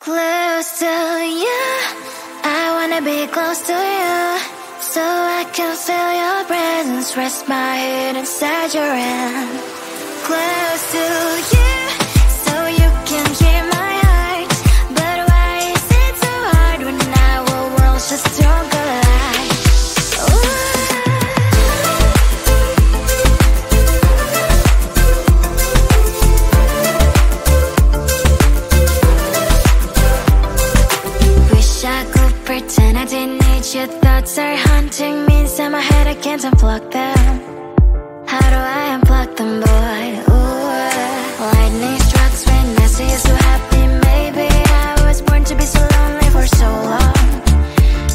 Close to you, I wanna be close to you, so I can feel your presence, rest my head inside your hand. Close to you, so you can hear my heart, but why is it so hard when our worlds just don't collide? Pretend I didn't need your thoughts are haunting me inside my head. I can't unplug them. How do I unplug them, boy? Ooh, lightning strikes when I see you so happy. Maybe I was born to be so lonely for so long.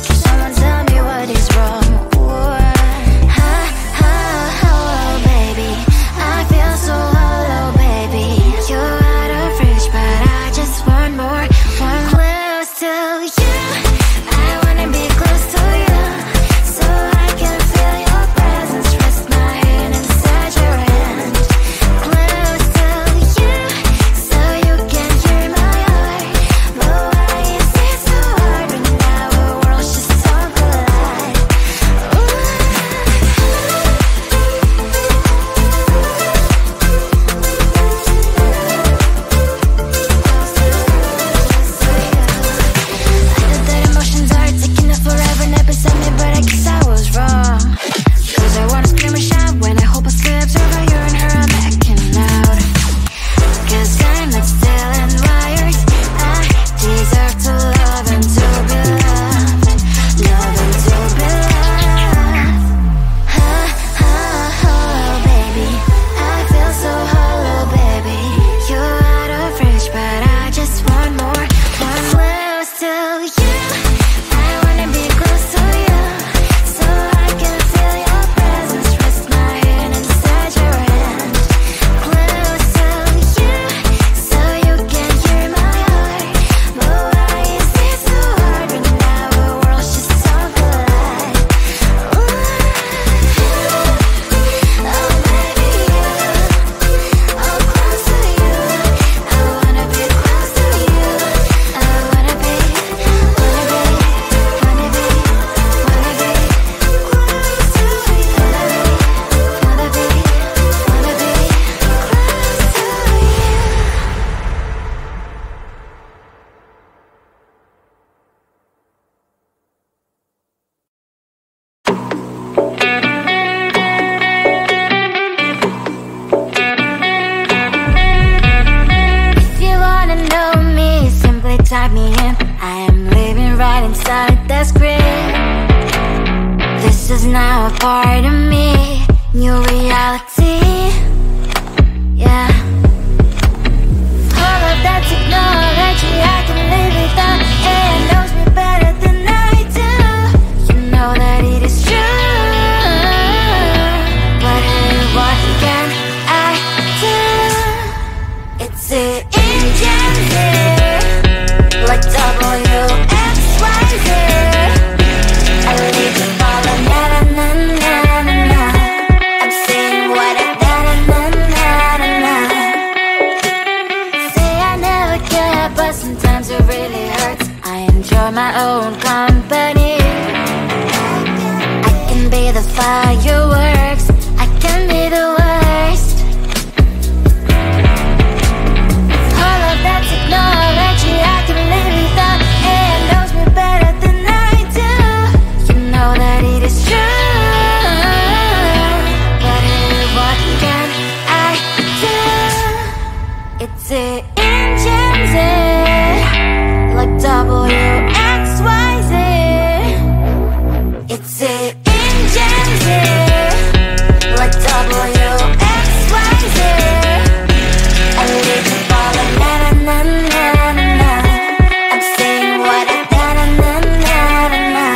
Can someone tell me what is wrong? Ooh, oh, baby, I feel so hollow, baby. You're out of reach, but I just want more, one close to you. Type me in, I am living right inside the screen. This is now a part of me, new reality. Yeah. All of that technology, I can live without. It knows me better than I do. You know that it is true. But hey, what can I do? It's the engine here. Like W, X, Y, Z. I leave the ball and na-na-na-na-na-na. I'm saying what I na-na-na-na-na. Say I never care, but sometimes it really hurts. I enjoy my own company. I can be the fireworks, I can be the worst. All of that technology, I can live without. It knows me better than I do. You know that it is true. But hey, what can I do? It's the engines, like W, X, Y, Z. It's the engines, like W, X, Y, Z. I live the ball and na-na-na-na-na-na. I'm saying what I na-na-na-na-na.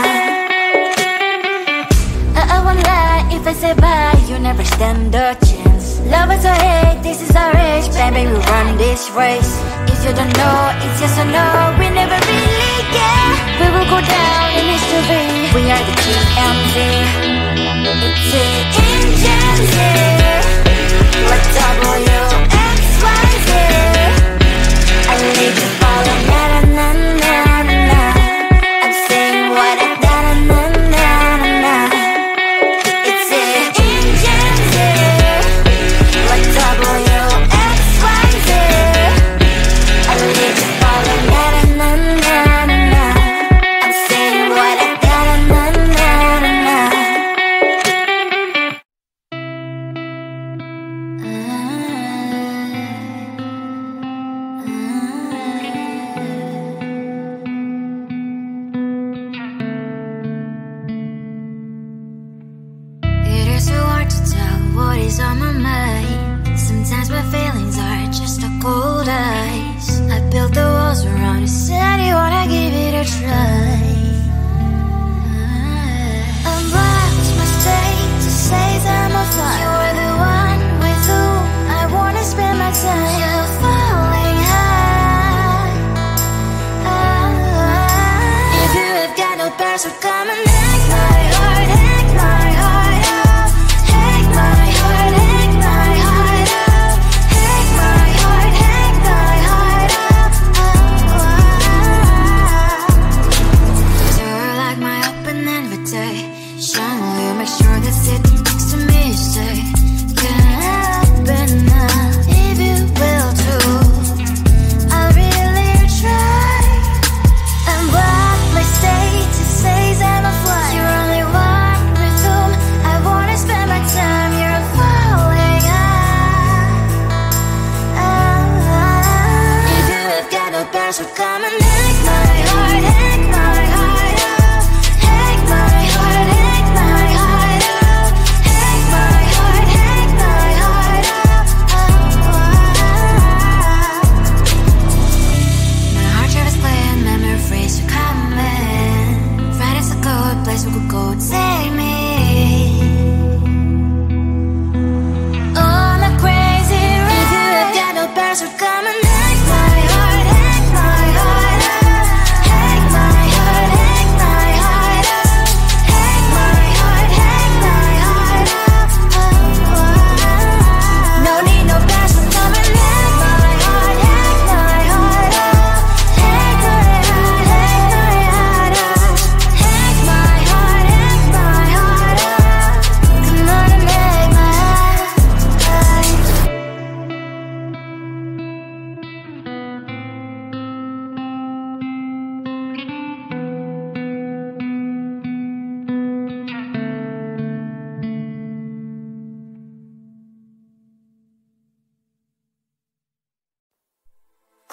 I won't lie if I say bye, you never stand a chance. Love us or hate, this is our age, baby, we run this race. If you don't know, it's yes or no, we never really care. We will go down in history, we are the TMZ. It's the engines, like W, X, Y, Z. I leave the ball and na-na-na. best will come and take my heart, take my heart out. Take my heart, take my heart out. Take my heart, take my heart out. My heart tries playing memories are coming. Friday's a good place we could go take me. On a crazy ride. If you have got no best will come and take my heart, take my heart out. Take my heart, take my heart out. Take my heart, take my heart out. No need no best will come and take my heart, take my heart out. Take my heart, take my heart out. Take my heart, take my heart out. Come on and make my heart.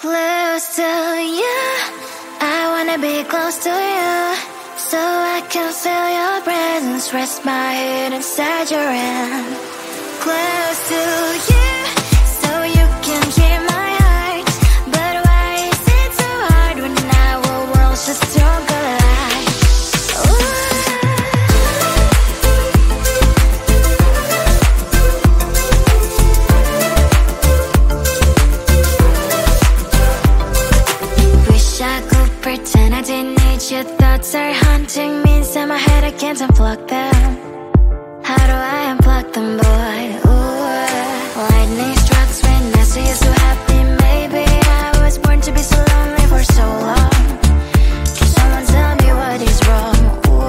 Close to you, I wanna be close to you, so I can feel your presence, rest my head inside your hand. Close to you, so you can hear my heart, but why is it so hard when our worlds just don't collide? Wish I could pretend I didn't need you. Thoughts are haunting me inside my head, I can't unplug them. How do I unplug them, boy? Ooh, lightning strikes when I see you so happy. Maybe I was born to be so lonely for so long. Can someone tell me what is wrong? Ooh,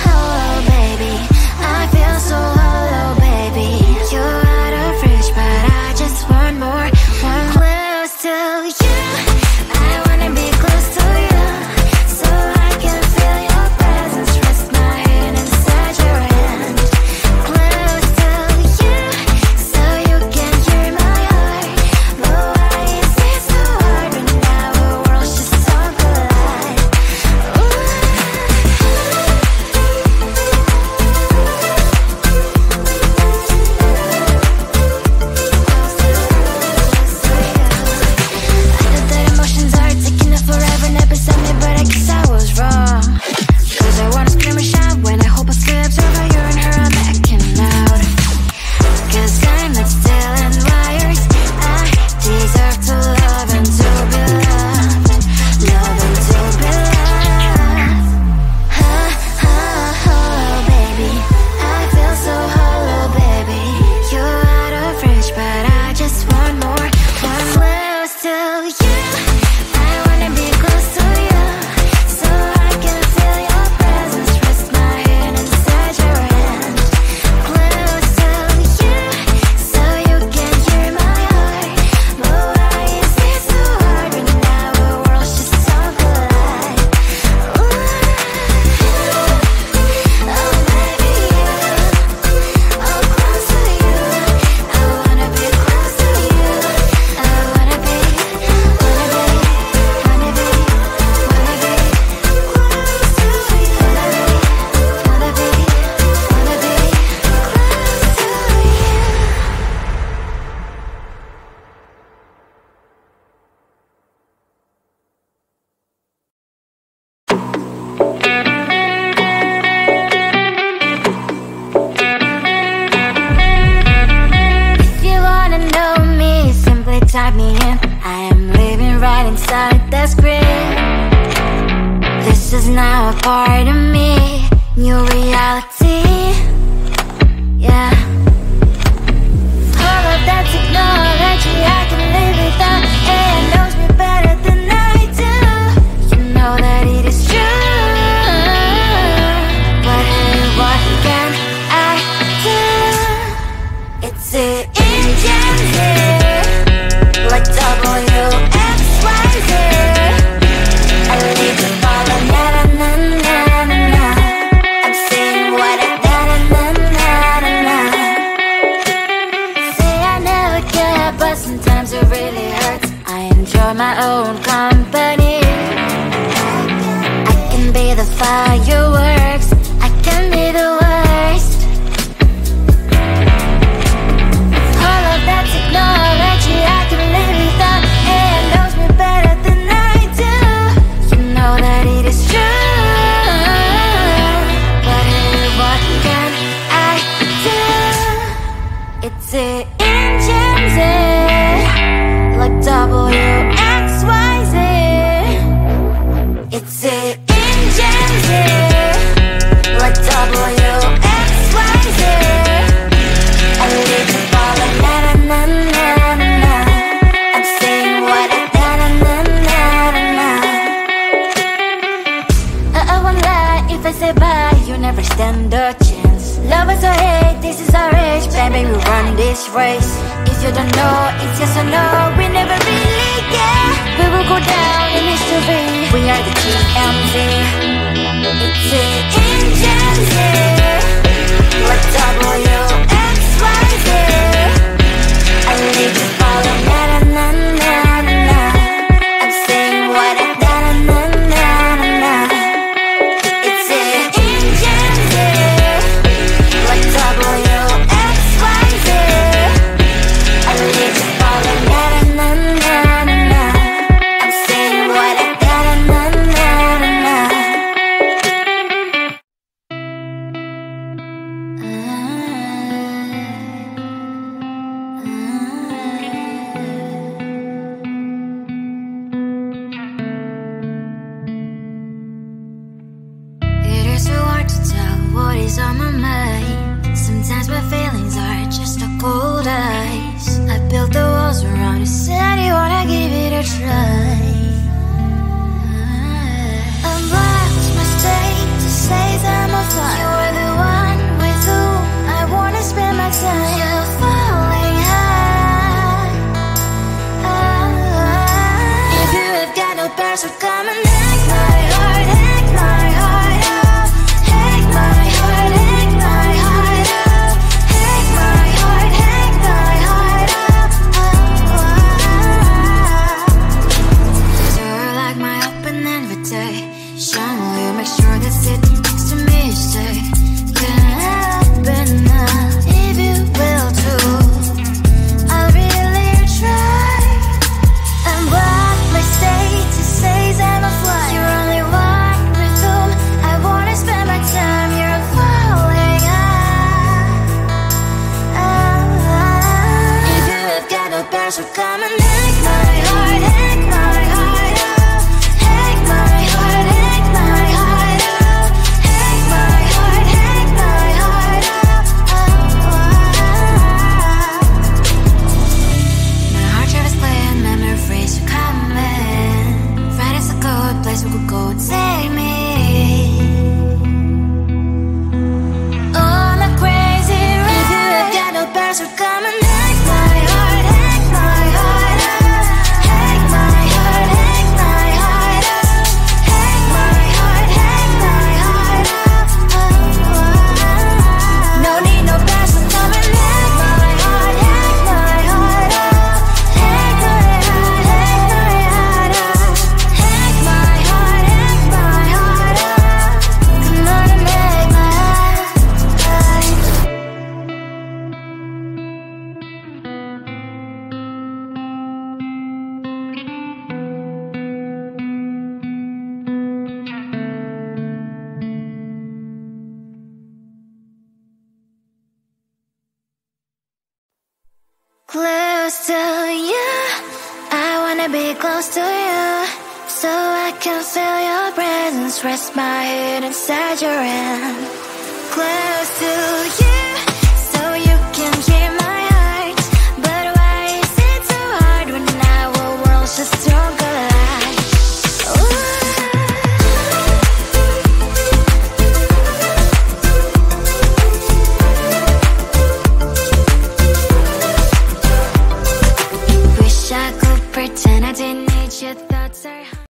oh, baby, I feel so hollow, baby. You're out of reach, but I just want more. One close to you, I wanna be close to you, so I can feel your presence, rest my head inside your hand. Close to you, so you can hear my heart, but why is it so hard when our worlds just don't collide? I know that emotions are taking up forever, never beside me, but I guess I was wrong. Cause I wanna scream and shout when I hope I still observe how you and her are backing out. Cause I'm not still and wired. I deserve to love and to be loved. Love and to be loved. Oh, baby, I feel so hollow, baby. You're out of reach, but I just want more. One close to you, I wanna be close to you, so I can feel your presence, rest my head inside your hand. Close to you, so you can hear my heart, but why is it so hard when our worlds just don't collide? Oh, baby, oh, close to you, I wanna be close to you, I wanna be close to you, wanna be close If you wanna know me, simply type me in. I am living right inside the screen. This is now a part of me, new reality. Yeah. All of that technology I can live without. AI knows me better than I do. You know that it is true. But hey, what can I do? It's the engine here, like WXYZ. I leave the ball, na na na na na. I'm saying for my own company. I can be the fireworks, I can be the worst. All of that technology I can live without. It knows me better than I do. You know that it is true. But hey, what can I do? It's the engines, like WXYZ. It's the engines, like WXYZ. I live to follow, na na na na na. I'm saying what I na na na na na. I won't lie if I say bye, you never stand a chance. Love us or hate, this is our age, baby, we run this race. If you don't know, it's yes or no, we never really get. We will go down in history, we are the TMZ. It's the engines, like WXYZ. I need to follow, na na na na na. I'm saying what I na na na na na. It's the engines, like WXYZ. I need to follow, na na na na na. I'm saying what I na na na na na. It is so hard to tell what is on my mind. Sometimes my feelings are just a cold ice. I built the walls around you, said you wanna give it a try. I'm lost mistake to say that I'm a fly. You are the one with whom I wanna spend my time. You're falling high. If you have got no past, so come and hack my heart, hack my heart up. Hack my heart, hack my heart up. Hack my heart, hack my heart up. You're like my open invitation. Will you make sure that sitting next to me stay? Can happen now, if you will too. I'll really try. And what my state to say is I'm a fly. You're only one with whom I wanna spend my time. You're falling high. If you have got no past, so come and hack my heart, hack my heart up. Hack my heart, hack my heart up. Hack my heart, hack my heart up. My heart travels playing memories are coming. Friday's a good place we could go, take me. On a crazy ride. If you have got no past, so come and hack my heart, hack my heart up. Hack my heart, hack my heart up. Hack my heart, hack my heart up. No need no past, so come and hack my heart, hack my heart up. Hack my heart, hack my heart up. Hack my heart, hack my heart up. Come on and make my heart. Close to you, I wanna be close to you, so I can feel your presence. Rest my head inside your hand. Close to